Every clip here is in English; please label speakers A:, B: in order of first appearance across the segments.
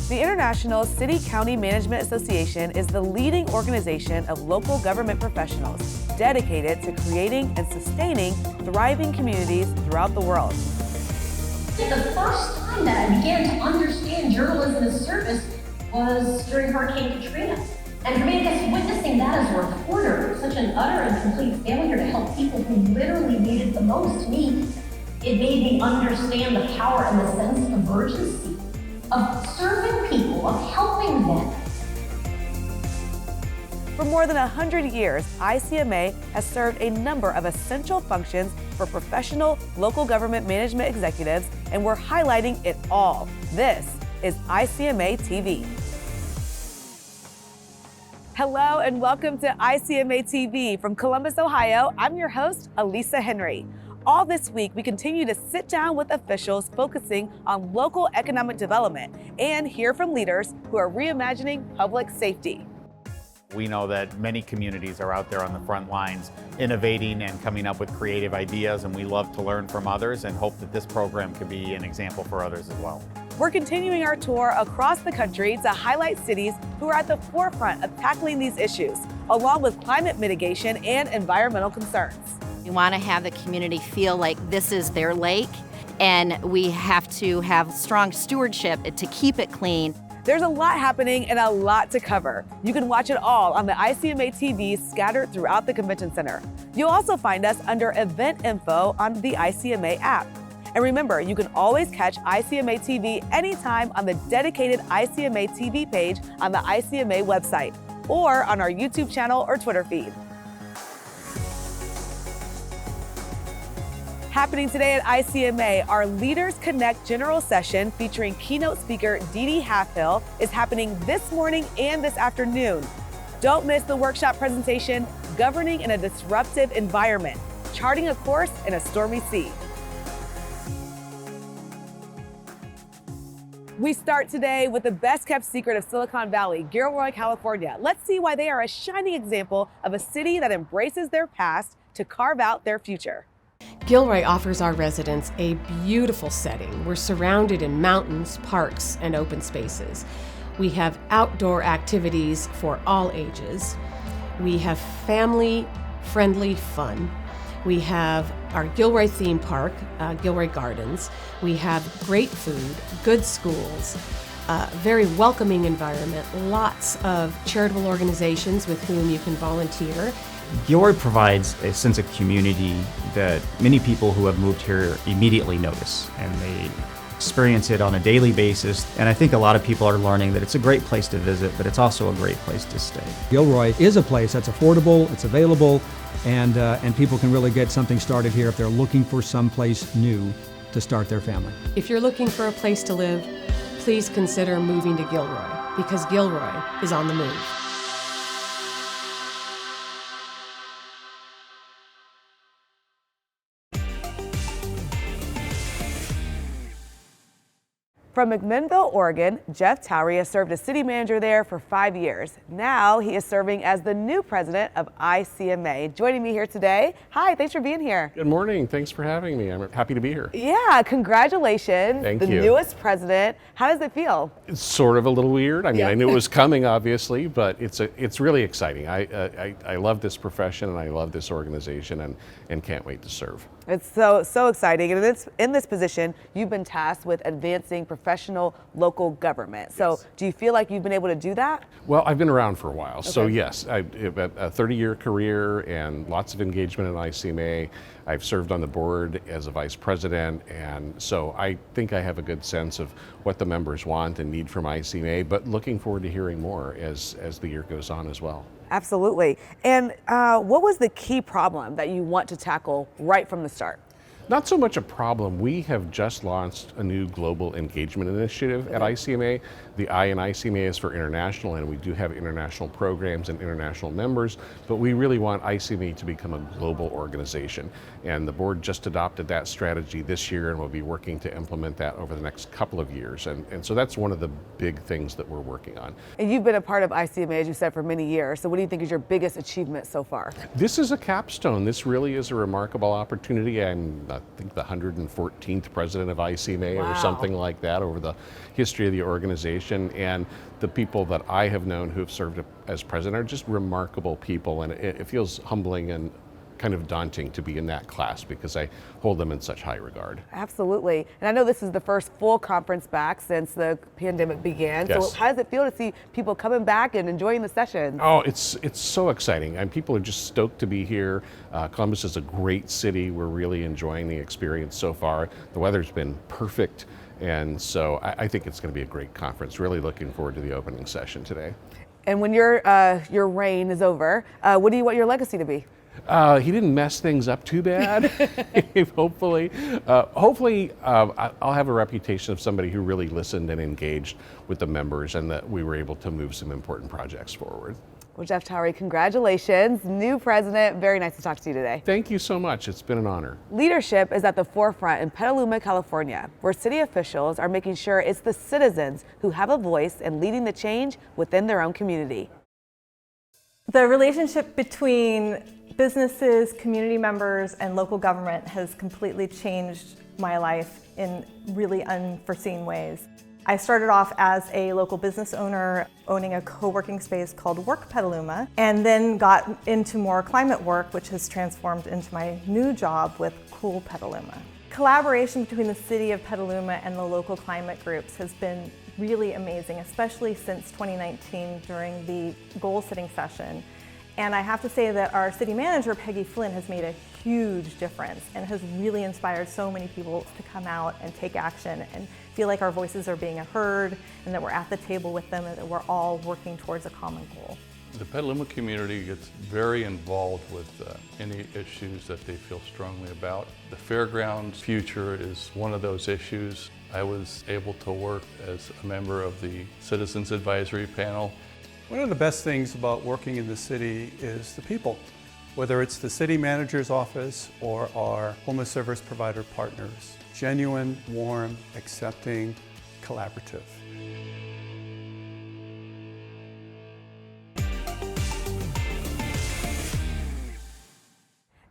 A: The International City-County Management Association is the leading organization of local government professionals dedicated to creating and sustaining thriving communities throughout the world.
B: The first time that I began to understand journalism as service was during Hurricane Katrina. And for me, I guess witnessing that as a reporter, such an utter and complete failure to help people who literally needed the most, to me, it made me understand the power and the sense of urgency of serving people, of helping them.
A: For more than 100 years, ICMA has served a number of essential functions for professional local government management executives, and we're highlighting it all. This is ICMA TV. Hello and welcome to ICMA TV. From Columbus, Ohio, I'm your host, Elisa Henry. All this week, we continue to sit down with officials focusing on local economic development and hear from leaders who are reimagining public safety.
C: We know that many communities are out there on the front lines innovating and coming up with creative ideas, and we love to learn from others and hope that this program can be an example for others as well.
A: We're continuing our tour across the country to highlight cities who are at the forefront of tackling these issues, along with climate mitigation and environmental concerns.
D: We want to have the community feel like this is their lake, and we have to have strong stewardship to keep it clean.
A: There's a lot happening and a lot to cover. You can watch it all on the ICMA TV scattered throughout the convention center. You'll also find us under event info on the ICMA app. And remember, you can always catch ICMA TV anytime on the dedicated ICMA TV page on the ICMA website or on our YouTube channel or Twitter feed. Happening today at ICMA, our Leaders Connect General Session featuring keynote speaker Dee Dee Halfhill is happening this morning and this afternoon. Don't miss the workshop presentation, Governing in a Disruptive Environment, Charting a Course in a Stormy Sea. We start today with the best kept secret of Silicon Valley, Gilroy, California. Let's see why they are a shining example of a city that embraces their past to carve out their future.
E: Gilroy offers our residents a beautiful setting. We're surrounded in mountains, parks, and open spaces. We have outdoor activities for all ages. We have family-friendly fun. We have our Gilroy theme park, Gilroy Gardens. We have great food, good schools, very welcoming environment, lots of charitable organizations with whom you can volunteer.
F: Gilroy provides a sense of community that many people who have moved here immediately notice, and they experience it on a daily basis. And I think a lot of people are learning that it's a great place to visit, but it's also a great place to stay.
G: Gilroy is a place that's affordable, it's available, and people can really get something started here if they're looking for some place new to start their family.
E: If you're looking for a place to live, please consider moving to Gilroy, because Gilroy is on the move.
A: From McMinnville, Oregon, Jeff Towery has served as city manager there for 5 years. Now he is serving as the new president of ICMA. Joining me here today, hi, thanks for being here.
H: Good morning, thanks for having me. I'm happy to be here.
A: Yeah, congratulations.
H: Thank
A: you. The newest president. How does it feel?
H: It's sort of a little weird. I mean,
A: Yeah.
H: I knew it was coming, obviously, but it's really exciting. I love this profession and I love this organization and can't wait to serve.
A: It's so exciting. And in this position, you've been tasked with advancing professional local government. So
H: Yes.
A: do you feel like you've been able to do that?
H: Well, I've been around for a while, so
A: Okay.
H: yes, I've had a 30-year career and lots of engagement in ICMA. I've served on the board as a vice president, and so I think I have a good sense of what the members want and need from ICMA, but looking forward to hearing more as the year goes on as well.
A: Absolutely. And what was the key problem that you want to tackle right from the start?
H: Not so much a problem. We have just launched a new global engagement initiative at ICMA. The I in ICMA is for international, and we do have international programs and international members, but we really want ICMA to become a global organization. And the board just adopted that strategy this year, and we'll be working to implement that over the next couple of years. And so that's one of the big things that we're working on.
A: And you've been a part of ICMA, as you said, for many years. So what do you think is your biggest achievement so far?
H: This is a capstone. This really is a remarkable opportunity. I'm I think the 114th president of ICMA
A: Wow.
H: or something like that over the history of the organization. And the people that I have known who have served as president are just remarkable people, and it feels humbling and kind of daunting to be in that class because I hold them in such high regard.
A: Absolutely. And I know this is the first full conference back since the pandemic began.
H: Yes.
A: So how does it feel to see people coming back and enjoying the sessions?
H: Oh, it's so exciting, and people are just stoked to be here. Columbus is a great city. We're really enjoying the experience so far. The weather's been perfect, and so I think it's going to be a great conference. Really looking forward to the opening session today.
A: And when your reign is over, what do you want your legacy to be?
H: He didn't mess things up too bad. Hopefully I'll have a reputation of somebody who really listened and engaged with the members, and that we were able to move some important projects forward.
A: Well, Jeff Towery, congratulations. New president. Very nice to talk to you today.
H: Thank you so much. It's been an honor.
A: Leadership is at the forefront in Petaluma, California, where city officials are making sure it's the citizens who have a voice in leading the change within their own community.
I: The relationship between businesses, community members, and local government has completely changed my life in really unforeseen ways. I started off as a local business owner owning a co-working space called Work Petaluma, and then got into more climate work, which has transformed into my new job with Cool Petaluma. Collaboration between the city of Petaluma and the local climate groups has been really amazing, especially since 2019 during the goal-setting session. And I have to say that our city manager, Peggy Flynn, has made a huge difference and has really inspired so many people to come out and take action and feel like our voices are being heard and that we're at the table with them and that we're all working towards a common goal.
J: The Petaluma community gets very involved with any issues that they feel strongly about. The fairgrounds future is one of those issues. I was able to work as a member of the Citizens Advisory Panel.
K: One of the best things about working in the city is the people, whether it's the city manager's office or our homeless service provider partners. Genuine, warm, accepting, collaborative.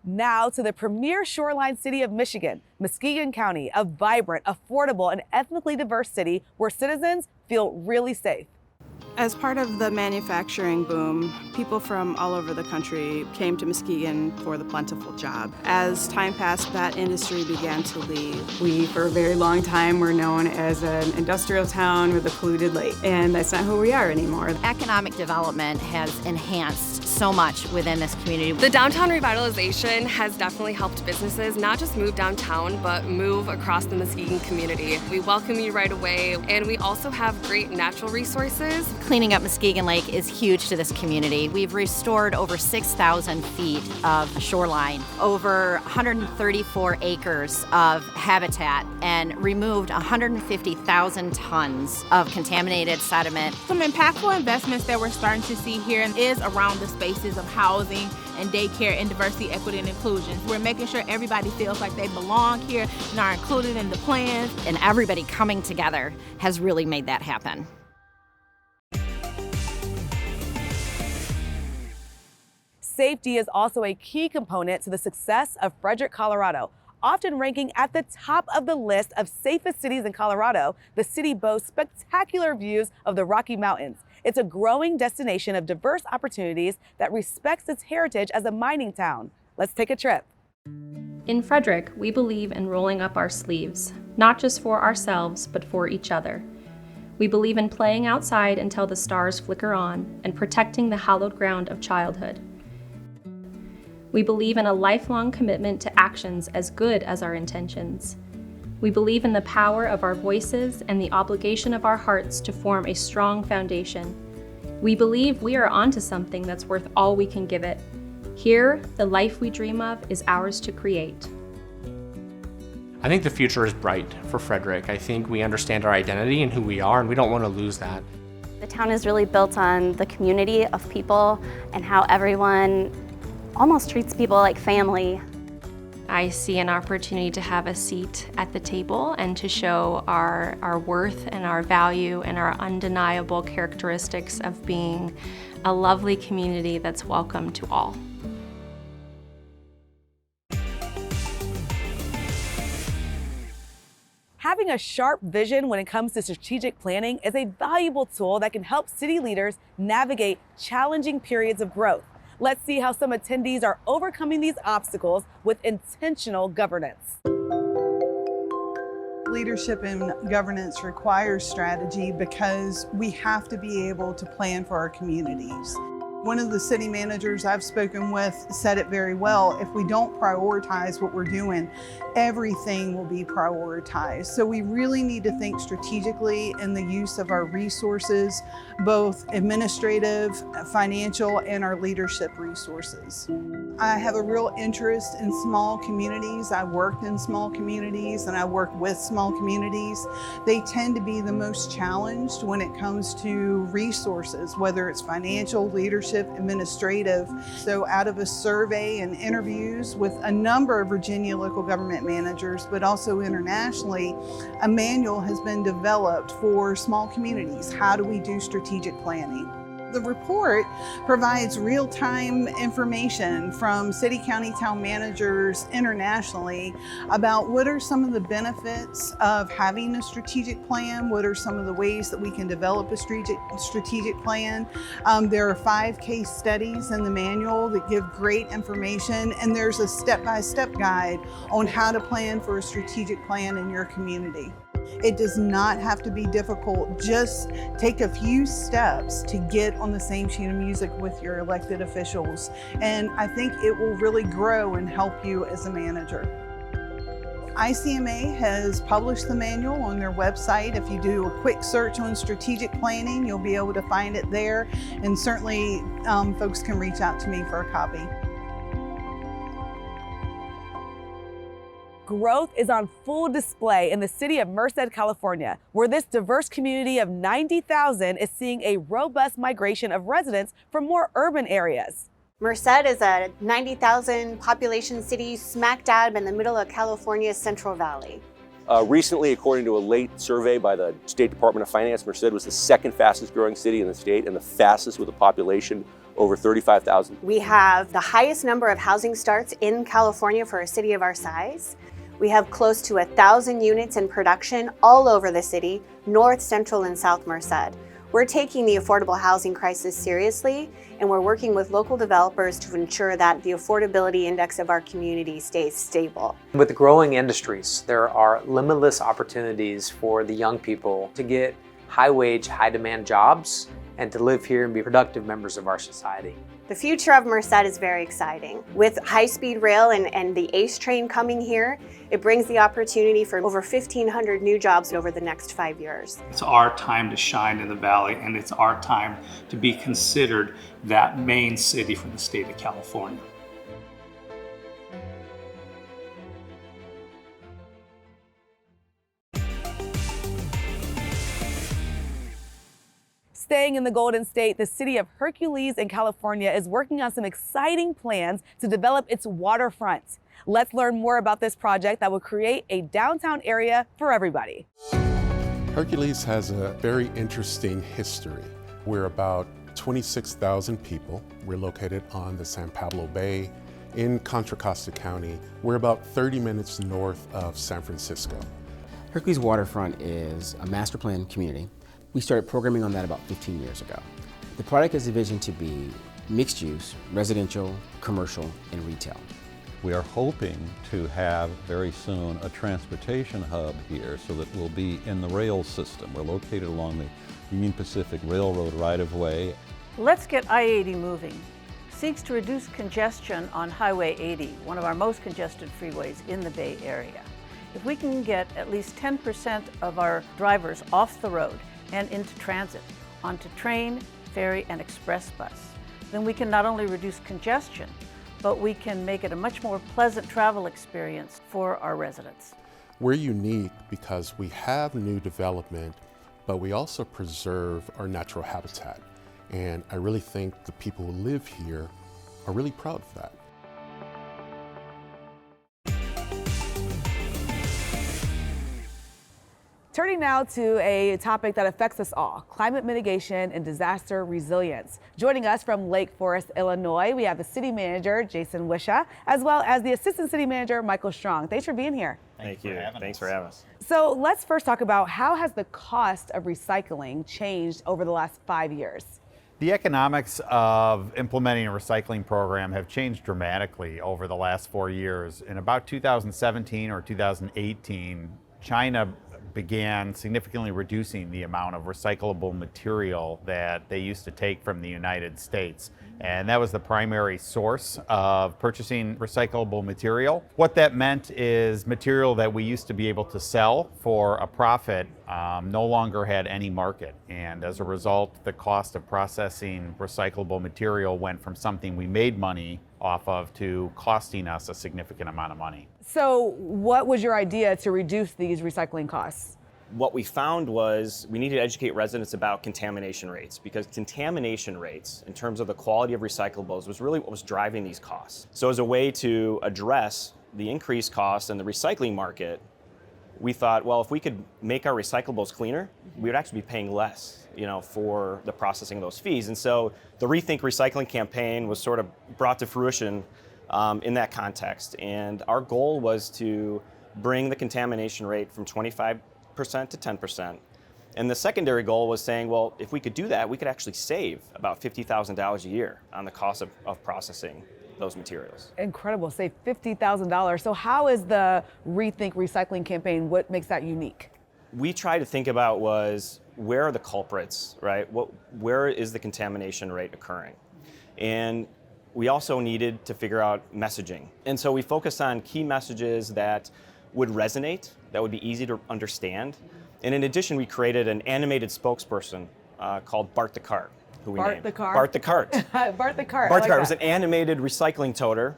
A: Now to the premier shoreline city of Michigan, Muskegon County, a vibrant, affordable, and ethnically diverse city where citizens feel really safe.
L: As part of the manufacturing boom, people from all over the country came to Muskegon for the plentiful job. As time passed, that industry began to leave.
M: We, for a very long time, were known as an industrial town with a polluted lake, and that's not who we are anymore.
D: Economic development has enhanced so much within this community.
N: The downtown revitalization has definitely helped businesses not just move downtown, but move across the Muskegon community. We welcome you right away, and we also have great natural resources.
D: Cleaning up Muskegon Lake is huge to this community. We've restored over 6,000 feet of shoreline, over 134 acres of habitat, and removed 150,000 tons of contaminated sediment.
O: Some impactful investments that we're starting to see here is around the spaces of housing and daycare and diversity, equity, and inclusion. We're making sure everybody feels like they belong here and are included in the plans.
D: And everybody coming together has really made that happen.
A: Safety is also a key component to the success of Frederick, Colorado. Often ranking at the top of the list of safest cities in Colorado, the city boasts spectacular views of the Rocky Mountains. It's a growing destination of diverse opportunities that respects its heritage as a mining town. Let's take a trip.
P: In Frederick, we believe in rolling up our sleeves, not just for ourselves, but for each other. We believe in playing outside until the stars flicker on and protecting the hallowed ground of childhood. We believe in a lifelong commitment to actions as good as our intentions. We believe in the power of our voices and the obligation of our hearts to form a strong foundation. We believe we are onto something that's worth all we can give it. Here, the life we dream of is ours to create.
Q: I think the future is bright for Frederick. I think we understand our identity and who we are, and we don't want to lose that.
R: The town is really built on the community of people and how everyone almost treats people like family.
P: I see an opportunity to have a seat at the table and to show our worth and our value and our undeniable characteristics of being a lovely community that's welcome to all.
A: Having a sharp vision when it comes to strategic planning is a valuable tool that can help city leaders navigate challenging periods of growth. Let's see how some attendees are overcoming these obstacles with intentional governance.
S: Leadership and governance requires strategy because we have to be able to plan for our communities. One of the city managers I've spoken with said it very well. If we don't prioritize what we're doing, everything will be prioritized. So we really need to think strategically in the use of our resources, both administrative, financial, and our leadership resources. I have a real interest in small communities. I worked in small communities and I work with small communities. They tend to be the most challenged when it comes to resources, whether it's financial, leadership, administrative. So out of a survey and interviews with a number of Virginia local government managers, but also internationally, a manual has been developed for small communities. How do we do strategic planning? The report provides real-time information from city, county, town managers internationally about what are some of the benefits of having a strategic plan, what are some of the ways that we can develop a strategic plan. There are 5 case studies in the manual that give great information, and there's a step-by-step guide on how to plan for a strategic plan in your community. It does not have to be difficult. Just take a few steps to get on the same sheet of music with your elected officials. And I think it will really grow and help you as a manager. ICMA has published the manual on their website. If you do a quick search on strategic planning, you'll be able to find it there. And certainly folks can reach out to me for a copy.
A: Growth is on full display in the city of Merced, California, where this diverse community of 90,000 is seeing a robust migration of residents from more urban areas.
T: Merced is a 90,000 population city smack dab in the middle of California's Central Valley.
U: Recently, according to a late survey by the State Department of Finance, Merced was the 2nd fastest growing city in the state and the fastest with a population over 35,000.
T: We have the highest number of housing starts in California for a city of our size. We have close to 1,000 units in production all over the city, North, Central, and South Merced. We're taking the affordable housing crisis seriously, and we're working with local developers to ensure that the affordability index of our community stays stable.
V: With the growing industries, there are limitless opportunities for the young people to get high-wage, high-demand jobs and to live here and be productive members of our society.
T: The future of Merced is very exciting. With high-speed rail and the ACE train coming here, it brings the opportunity for over 1,500 new jobs over the next 5 years.
W: It's our time to shine in the valley, and it's our time to be considered that main city for the state of California.
A: Staying in the Golden State, the city of Hercules in California is working on some exciting plans to develop its waterfront. Let's learn more about this project that will create a downtown area for everybody.
H: Hercules has a very interesting history. We're about 26,000 people. We're located on the San Pablo Bay in Contra Costa County. We're about 30 minutes north of San Francisco.
X: Hercules Waterfront is a master plan community. We started programming on that about 15 years ago. The project has a vision to be mixed use, residential, commercial, and retail.
Y: We are hoping to have very soon a transportation hub here so that we'll be in the rail system. We're located along the Union Pacific Railroad right-of-way.
Z: Let's Get I-80 Moving seeks to reduce congestion on Highway 80, one of our most congested freeways in the Bay Area. If we can get at least 10% of our drivers off the road and into transit, onto train, ferry, and express bus, then we can not only reduce congestion, but we can make it a much more pleasant travel experience for our residents.
H: We're unique because we have new development, but we also preserve our natural habitat. And I really think the people who live here are really proud of that.
A: Turning now to a topic that affects us all, climate mitigation and disaster resilience. Joining us from Lake Forest, Illinois, we have the city manager, Jason Wisha, as well as the assistant city manager, Michael Strong. Thanks for being here.
B: Thank you. Thanks for having us.
A: So let's first talk about how has the cost of recycling changed over the last 5 years?
C: The economics of implementing a recycling program have changed dramatically over the last 4 years. In about 2017 or 2018, China began significantly reducing the amount of recyclable material that they used to take from the United States. And that was the primary source of purchasing recyclable material. What that meant is material that we used to be able to sell for a profit no longer had any market. And as a result, the cost of processing recyclable material went from something we made money off of to costing us a significant amount of money.
A: So what was your idea to reduce these recycling costs?
B: What we found was we needed to educate residents about contamination rates, because contamination rates in terms of the quality of recyclables was really what was driving these costs. So as a way to address the increased costs in the recycling market, we thought, well, if we could make our recyclables cleaner, we would actually be paying less, for the processing of those fees. And so the Rethink recycling campaign was sort of brought to fruition in that context. And our goal was to bring the contamination rate from 25% to 10%. And the secondary goal was saying, well, if we could do that, we could actually save about $50,000 a year on the cost of processing those materials.
A: Incredible, save $50,000. So how is the Rethink recycling campaign, what makes that unique?
B: We tried to think about was, where are the culprits, right? Where is the contamination rate occurring? And we also needed to figure out messaging. And so we focused on key messages that would resonate, that would be easy to understand. And in addition, we created an animated spokesperson called Bart the Cart, who we named.
A: The Cart?
B: Bart the Cart.
A: Bart the Cart.
B: Bart the Cart was an animated recycling toter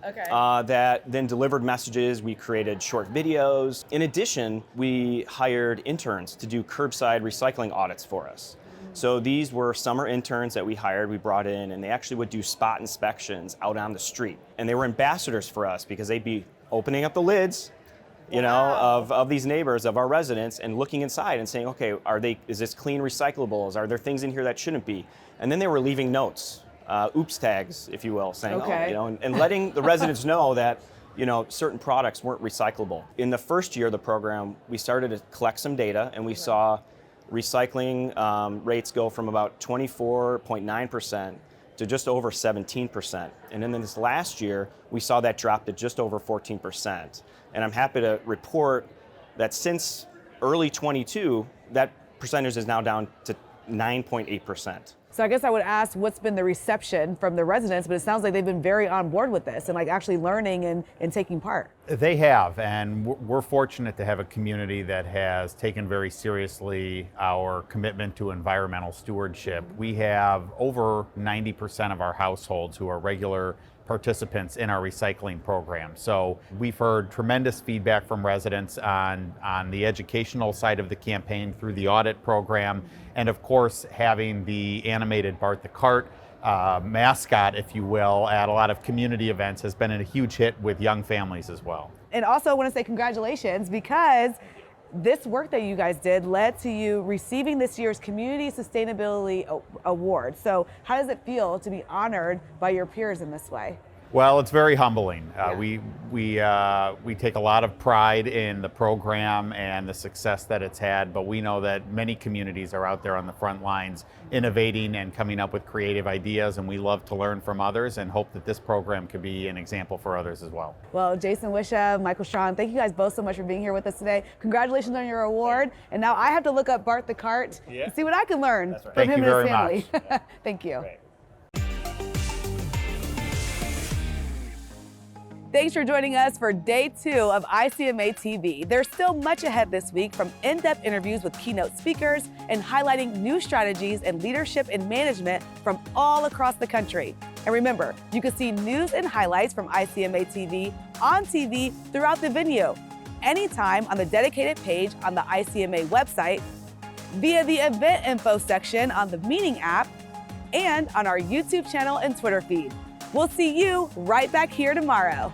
B: that then delivered messages. We created short videos. In addition, we hired interns to do curbside recycling audits for us. So these were summer interns that we hired, we brought in, and they actually would do spot inspections out on the street. And they were ambassadors for us because they'd be opening up the lids, of these neighbors, of our residents, and looking inside and saying, okay, is this clean recyclables? Are there things in here that shouldn't be? And then they were leaving notes, oops tags, if you will, saying, and letting the residents know that, certain products weren't recyclable. In the first year of the program, we started to collect some data, and we saw recycling rates go from about 24.9% to just over 17%. And then in this last year, we saw that drop to just over 14%. And I'm happy to report that since early 22, that percentage is now down to 9.8%.
A: So I guess I would ask, what's been the reception from the residents, but it sounds like they've been very on board with this and like actually learning and taking part.
C: They have, and we're fortunate to have a community that has taken very seriously our commitment to environmental stewardship. We have over 90% of our households who are regular participants in our recycling program. So we've heard tremendous feedback from residents on the educational side of the campaign through the audit program, and of course having the animated Bart the Cart mascot, if you will, at a lot of community events has been a huge hit with young families as well.
A: And also I want to say congratulations, because this work that you guys did led to you receiving this year's Community Sustainability Award. So how does it feel to be honored by your peers in this way?
C: Well, it's very humbling. We take a lot of pride in the program and the success that it's had, but we know that many communities are out there on the front lines innovating and coming up with creative ideas, and we love to learn from others and hope that this program could be an example for others as well.
A: Well, Jason Wisha, Michael Strawn, thank you guys both so much for being here with us today. Congratulations on your award. And now I have to look up Bart the Cart and see what I can learn from him and his family. Thank you. Great. Thanks for joining us for day 2 of ICMA TV. There's still much ahead this week, from in-depth interviews with keynote speakers and highlighting new strategies and leadership and management from all across the country. And remember, you can see news and highlights from ICMA TV on TV throughout the venue, anytime on the dedicated page on the ICMA website, via the event info section on the Meeting app, and on our YouTube channel and Twitter feed. We'll see you right back here tomorrow.